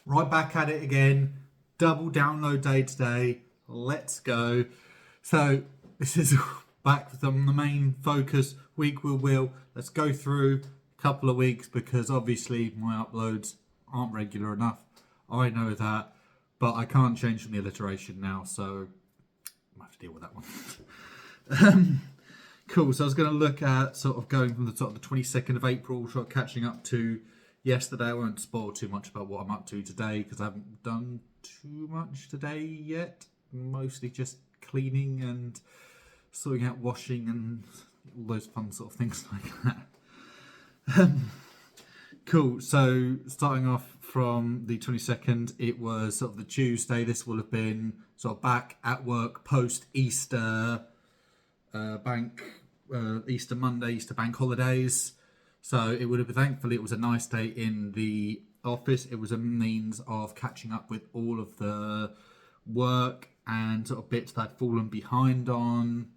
Right back at it again. Double download day today. Let's go. So this is back from the main focus week. Will let's go through a couple of weeks because obviously my uploads aren't regular enough. I know that, but I can't change from the alliteration now, so I have to deal with that one. Cool. So I was going to look at sort of going from the sort of the 22nd of April, sort of catching up to yesterday. I won't spoil too much about what I'm up to today because I haven't done too much today yet. Mostly just cleaning and sorting out washing and all those fun sort of things like that. Cool. So starting off from the 22nd, it was sort of the Tuesday. This will have been sort of back at work post Easter. Easter Monday, Easter bank holidays. So it would have been, thankfully, it was a nice day in the office. It was a means of catching up with all of the work and sort of bits that I'd fallen behind on,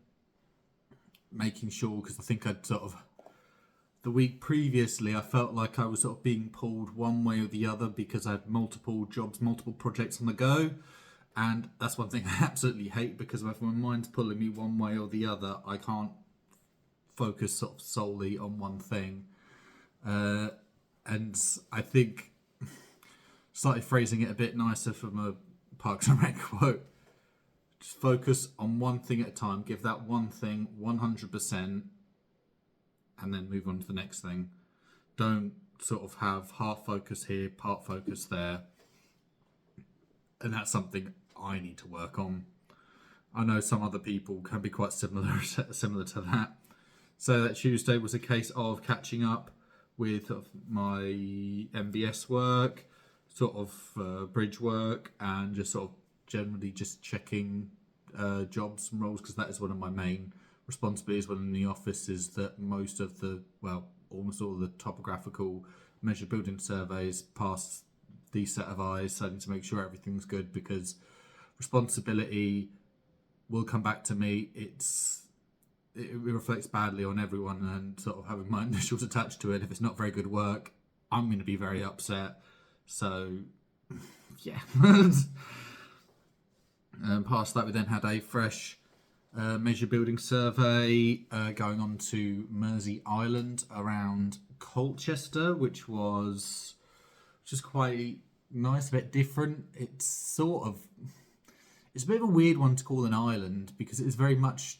making sure, because I think I'd sort of, the week previously, I felt like I was sort of being pulled one way or the other because I had multiple jobs, multiple projects on the go. And that's one thing I absolutely hate, because if my mind's pulling me one way or the other, I can't focus sort of solely on one thing. And I think, slightly phrasing it a bit nicer from a Parks and Rec quote, just focus on one thing at a time, give that one thing 100%, and then move on to the next thing. Don't sort of have half focus here, part focus there. And that's something I need to work on. I know some other people can be quite similar to that. So that Tuesday was a case of catching up with my MBS work, sort of bridge work, and just sort of generally just checking jobs and roles, because that is one of my main responsibilities when in the office, is that most of the, well, almost all of the topographical measure building surveys pass these set of eyes. So I need to make sure everything's good, because responsibility will come back to me. It reflects badly on everyone, and sort of having my initials attached to it, if it's not very good work, I'm going to be very upset. So yeah. Past that, we then had a fresh measure building survey going on to Mersey Island around Colchester, which was just quite nice, a bit different. It's a bit of a weird one to call an island, because it's very much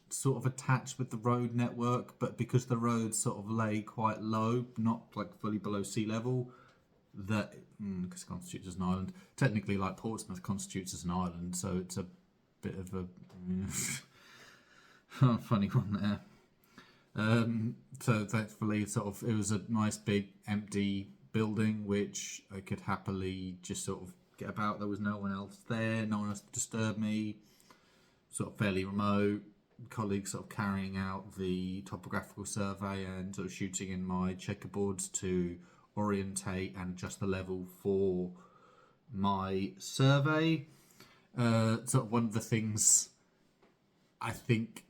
sort of attached with the road network, but because the roads sort of lay quite low, not like fully below sea level, that because it constitutes as an island. Technically, like Portsmouth constitutes as an island, so it's a bit of a funny one there. So thankfully, sort of, it was a nice big empty building which I could happily just sort of get about. There was no one else there, no one else to disturb me. Sort of fairly remote. Colleagues sort of carrying out the topographical survey and sort of shooting in my checkerboards to orientate and adjust the level for my survey. Sort of one of the things I think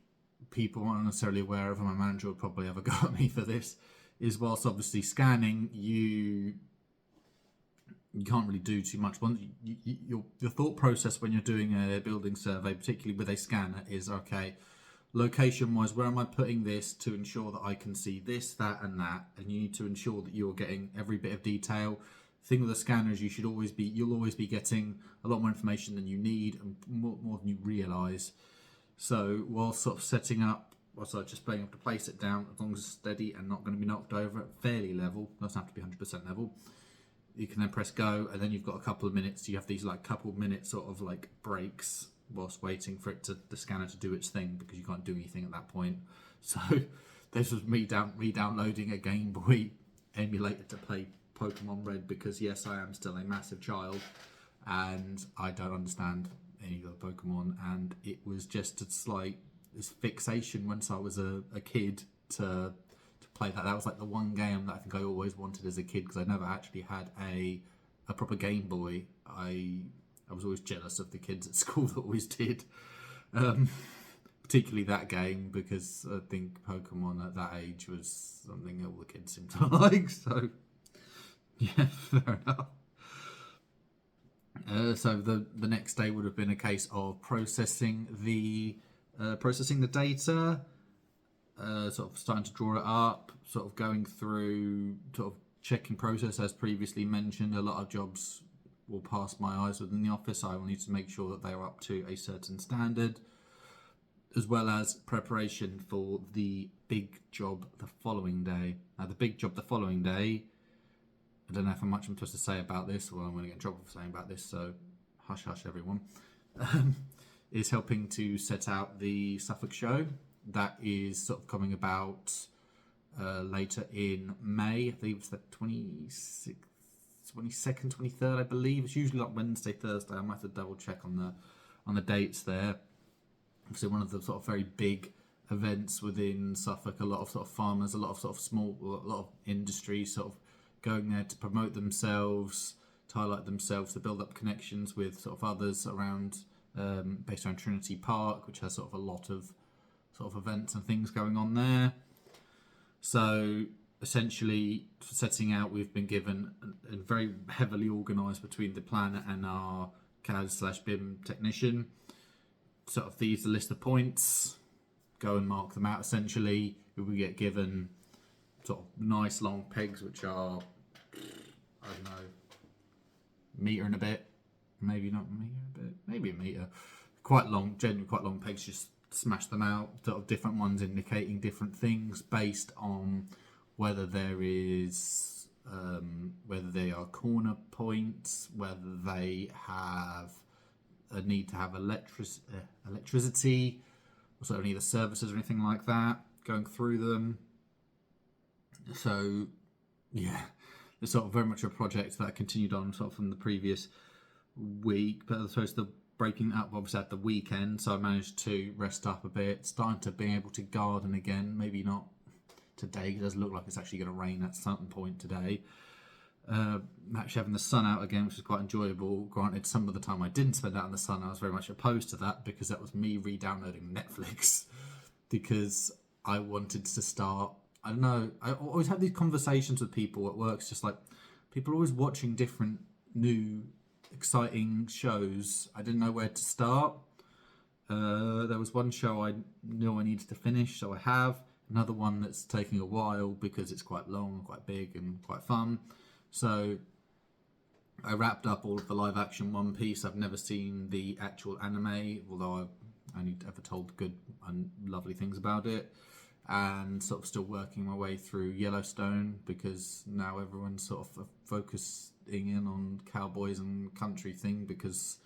people aren't necessarily aware of, and my manager would probably have a go at me for this, is whilst obviously scanning, you can't really do too much. Your thought process when you're doing a building survey, particularly with a scanner, is okay, location wise, where am I putting this to ensure that I can see this, that and that, and you need to ensure that you're getting every bit of detail. The thing with the scanner is you'll always be getting a lot more information than you need, and more than you realise. So while sort of setting up, just being able to place it down, as long as it's steady and not going to be knocked over, at fairly level, doesn't have to be 100% level, you can then press go, and then you've got a couple of minutes. You have these like couple of minutes sort of like breaks whilst waiting for the scanner to do its thing, because you can't do anything at that point. So this was me re-downloading a Game Boy emulator to play Pokemon Red, because yes, I am still a massive child and I don't understand any of the Pokemon, and it was just this fixation once I was a kid to play that. That was like the one game that I think I always wanted as a kid, because I never actually had a proper Game Boy. I was always jealous of the kids at school that always did, particularly that game, because I think Pokemon at that age was something all the kids seemed to like. So yeah, fair enough. So the next day would have been a case of processing the data, sort of starting to draw it up, sort of going through, sort of checking process as previously mentioned. A lot of jobs will pass my eyes within the office. I will need to make sure that they are up to a certain standard, as well as preparation for the big job the following day. Now, the big job the following day, I don't know how much I'm supposed to say about this, or I'm going to get in trouble for saying about this, so hush hush everyone, is helping to set out the Suffolk Show. That is sort of coming about later in May. I believe it's the 26th, 22nd, 23rd, I believe. It's usually like Wednesday, Thursday. I might have to double check on the dates there. Obviously, one of the sort of very big events within Suffolk. A lot of sort of farmers, a lot of sort of small, a lot of industry sort of going there to promote themselves, to highlight themselves, to build up connections with sort of others around, based around Trinity Park, which has sort of a lot of sort of events and things going on there. So essentially, for setting out, we've been given a very heavily organised between the planner and our CAD/BIM technician. Sort of these are a list of points. Go and mark them out. Essentially, we get given sort of nice long pegs, which are, I don't know, metre and a bit, maybe not a metre and a bit, maybe a metre. Quite long, genuinely quite long pegs. Just smash them out. Sort of different ones indicating different things based on whether there is, whether they are corner points, whether they have a need to have electricity, or sort of any of the services or anything like that. Going through them. So, yeah, it's sort of very much a project that continued on sort of from the previous week, but as opposed to breaking up obviously at the weekend, so I managed to rest up a bit, starting to be able to garden again. Maybe not today, it does look like it's actually going to rain at some point today. Actually having the sun out again, which is quite enjoyable. Granted, some of the time I didn't spend out in the sun, I was very much opposed to that, because that was me re-downloading Netflix, because I wanted to start, I don't know, I always have these conversations with people at work. It's just like, people are always watching different new exciting shows. I didn't know where to start. There was one show I knew I needed to finish, so I have. Another one that's taking a while because it's quite long and quite big and quite fun. So I wrapped up all of the live action One Piece. I've never seen the actual anime, although I've only ever told good and lovely things about it. And sort of still working my way through Yellowstone, because now everyone's sort of focusing in on cowboys and country thing, because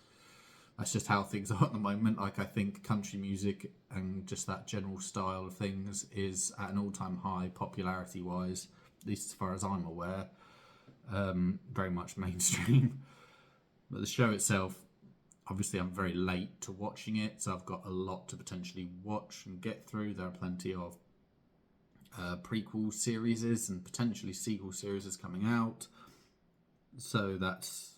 that's just how things are at the moment. Like, I think country music and just that general style of things is at an all-time high popularity wise, at least as far as I'm aware. Very much mainstream. But the show itself, obviously I'm very late to watching it, so I've got a lot to potentially watch and get through. There are plenty of prequel series and potentially sequel series coming out, so that's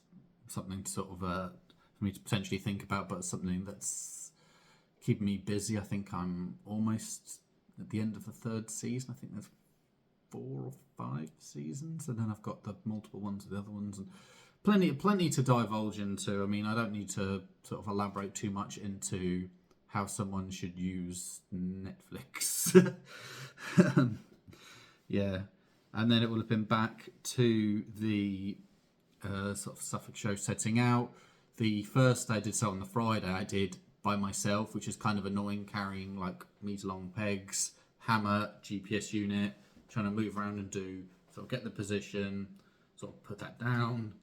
something to sort of for me to potentially think about, but something that's keeping me busy. I think I'm almost at the end of the third season. I think there's 4 or 5 seasons, and then I've got the multiple ones of the other ones, and plenty to divulge into. I mean, I don't need to sort of elaborate too much into how someone should use Netflix. Yeah, and then it will have been back to the sort of Suffolk Show setting out. The first I did so on the Friday, I did by myself, which is kind of annoying, carrying like meter long pegs, hammer, GPS unit, trying to move around and do, sort of get the position, sort of put that down,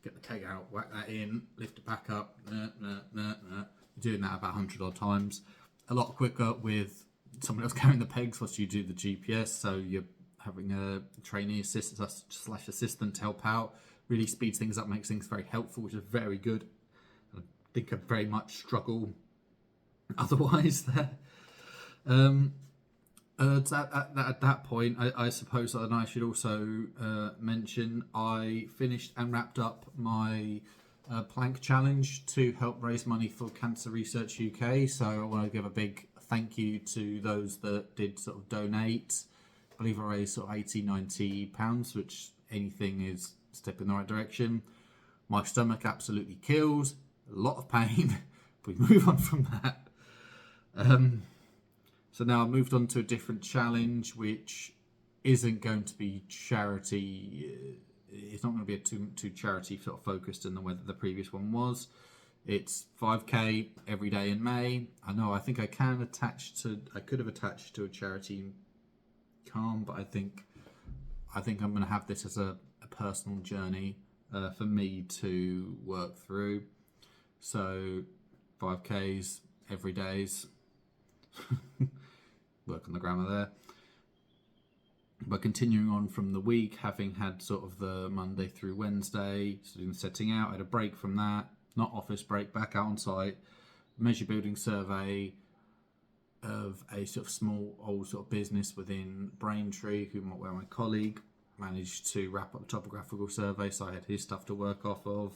get the keg out, whack that in, lift it back up, doing that about 100 odd times. A lot quicker with someone else carrying the pegs once you do the GPS, so you're having a trainee assistant to help out. Really speeds things up, makes things very helpful, which is very good. I think I very much struggle otherwise there. At that point, I suppose that I should also mention I finished and wrapped up my plank challenge to help raise money for Cancer Research UK. So I want to give a big thank you to those that did sort of donate. I believe I raised sort of £80, £90, which anything is a step in the right direction. My stomach absolutely kills, a lot of pain. We move on from that. So now I moved on to a different challenge, which isn't going to be charity. It's not going to be too charity sort of focused in the way that the previous one was. It's 5k every day in May. I know. I think I could have attached to a charity calm, but I think I'm going to have this as a personal journey for me to work through. So 5Ks every days. Work on the grammar there. But continuing on from the week, having had sort of the Monday through Wednesday, so doing the setting out, I had a break from that, not office break, back out on site, measure building survey of a sort of small old sort of business within Braintree, where my colleague managed to wrap up the topographical survey, so I had his stuff to work off of,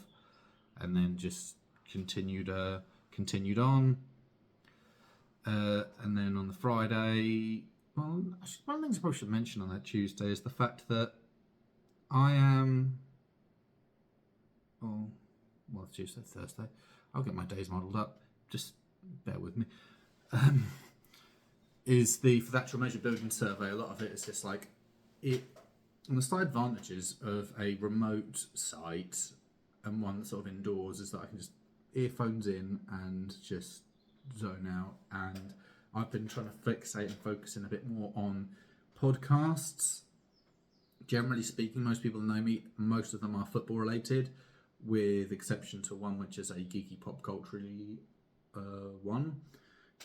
and then just continued on. And then on the Friday, well, actually, one of the things I probably should mention on that Tuesday is the fact that I am, it's Tuesday, Thursday. I'll get my days modelled up. Just bear with me. For the actual measure building survey, a lot of it is just like it. And the side advantages of a remote site and one that's sort of indoors is that I can just earphones in and just zone out. And I've been trying to fixate and focus in a bit more on podcasts. Generally speaking, most people know me. Most of them are football related, with exception to one which is a geeky pop culture one.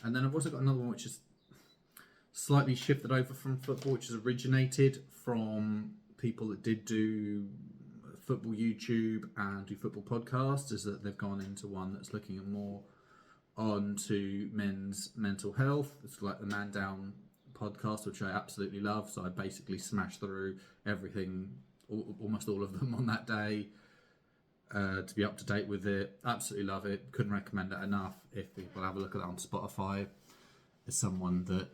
And then I've also got another one which is slightly shifted over from football, which has originated from people that did do football YouTube and do football podcasts, is that they've gone into one that's looking at more onto men's mental health. It's like the Man Down podcast, which I absolutely love. So I basically smashed through everything, almost all of them on that day, to be up to date with it. Absolutely love it. Couldn't recommend it enough. If people have a look at that on Spotify, as someone that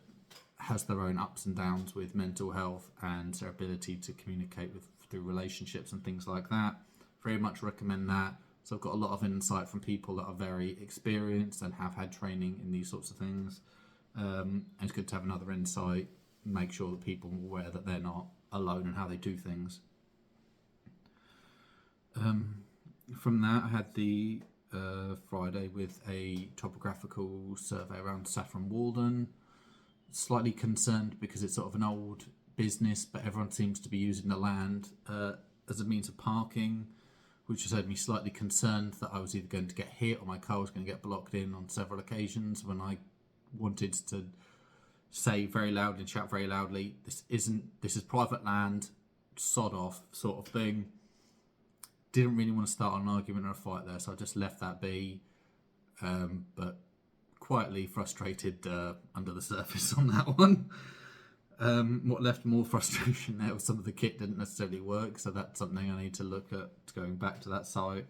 has their own ups and downs with mental health and their ability to communicate through relationships and things like that, very much recommend that. So I've got a lot of insight from people that are very experienced and have had training in these sorts of things. And it's good to have another insight, make sure that people are aware that they're not alone in how they do things. From that, I had the Friday with a topographical survey around Saffron Walden. Slightly concerned because it's sort of an old business, but everyone seems to be using the land as a means of parking, which has had me slightly concerned that I was either going to get hit or my car was going to get blocked in on several occasions when I wanted to say very loudly and shout very loudly, this is private land, sod off sort of thing. Didn't really want to start an argument or a fight there, so I just left that be, but quietly frustrated under the surface on that one. What left more frustration there was some of the kit didn't necessarily work, so that's something I need to look at going back to that site.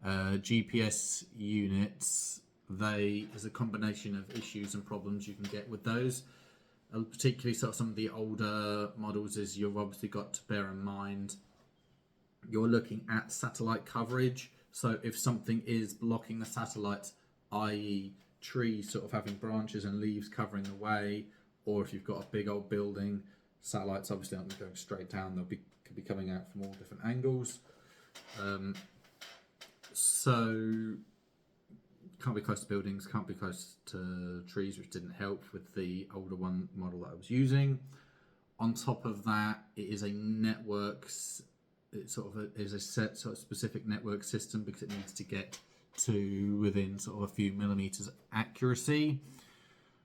GPS units, there's a combination of issues and problems you can get with those. Particularly sort of some of the older models is you've obviously got to bear in mind you're looking at satellite coverage. So if something is blocking the satellites, i.e. trees sort of having branches and leaves covering the way, or if you've got a big old building, satellites obviously aren't going straight down, could be coming out from all different angles. So can't be close to buildings, can't be close to trees, which didn't help with the older one model that I was using. On top of that, it is a networks. It sort of is a set sort of specific network system because it needs to get to within sort of a few millimeters of accuracy.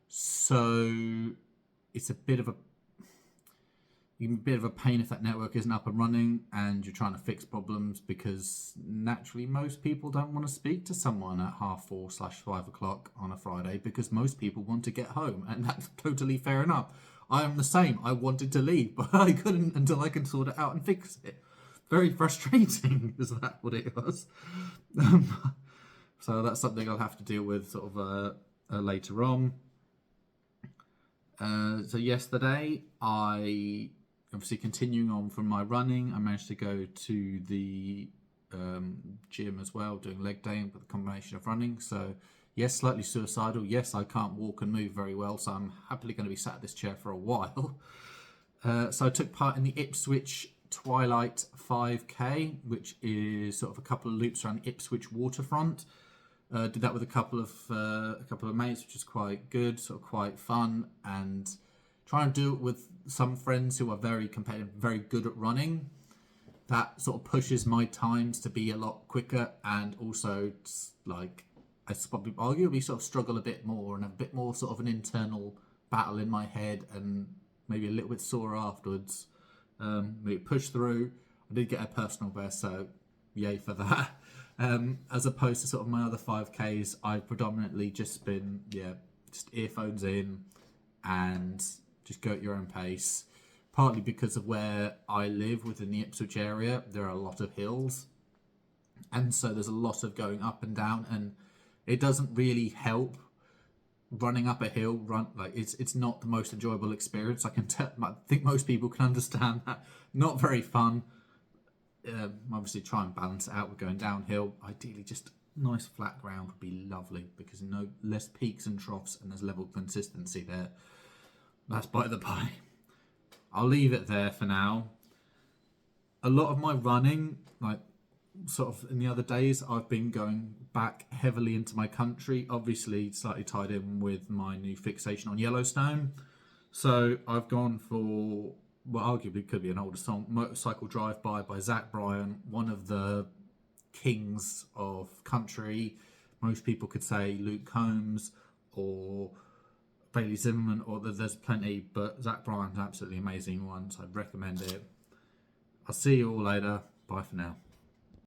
So it's a bit of a pain if that network isn't up and running and you're trying to fix problems, because naturally most people don't want to speak to someone at 4:30/5 o'clock on a Friday because most people want to get home, and that's totally fair enough. I am the same. I wanted to leave, but I couldn't until I could sort it out and fix it. Very frustrating. Is that what it was? So that's something I'll have to deal with sort of later on. So yesterday, I obviously continuing on from my running, I managed to go to the gym as well, doing leg day with a combination of running. So yes, slightly suicidal. Yes, I can't walk and move very well, so I'm happily going to be sat at this chair for a while. So I took part in the Ipswich Twilight 5K, which is sort of a couple of loops around the Ipswich waterfront. Did that with a couple of mates, which is quite good, sort of quite fun, and trying to do it with some friends who are very competitive, very good at running. That sort of pushes my times to be a lot quicker, and also like I probably arguably sort of struggle a bit more and have a bit more sort of an internal battle in my head, and maybe a little bit sore afterwards. We pushed through. I did get a personal best, so yay for that. As opposed to sort of my other 5Ks, I've predominantly just been, just earphones in and just go at your own pace. Partly because of where I live within the Ipswich area, there are a lot of hills. And so there's a lot of going up and down, and it doesn't really help running up a hill. It's not the most enjoyable experience. I think most people can understand that. Not very fun. Obviously try and balance it out with going downhill. Ideally just nice flat ground would be lovely, because no less peaks and troughs and there's level consistency there. That's by the by. I'll leave it there for now. A lot of my running, like sort of in the other days, I've been going back heavily into my country, obviously slightly tied in with my new fixation on Yellowstone. So I've gone for what arguably could be an older song, Motorcycle Drive-By by Zach Bryan, one of the kings of country. Most people could say Luke Combs or Bailey Zimmerman, or there's plenty, but Zach Bryan's an absolutely amazing one, so I'd recommend it. I'll see you all later. Bye for now.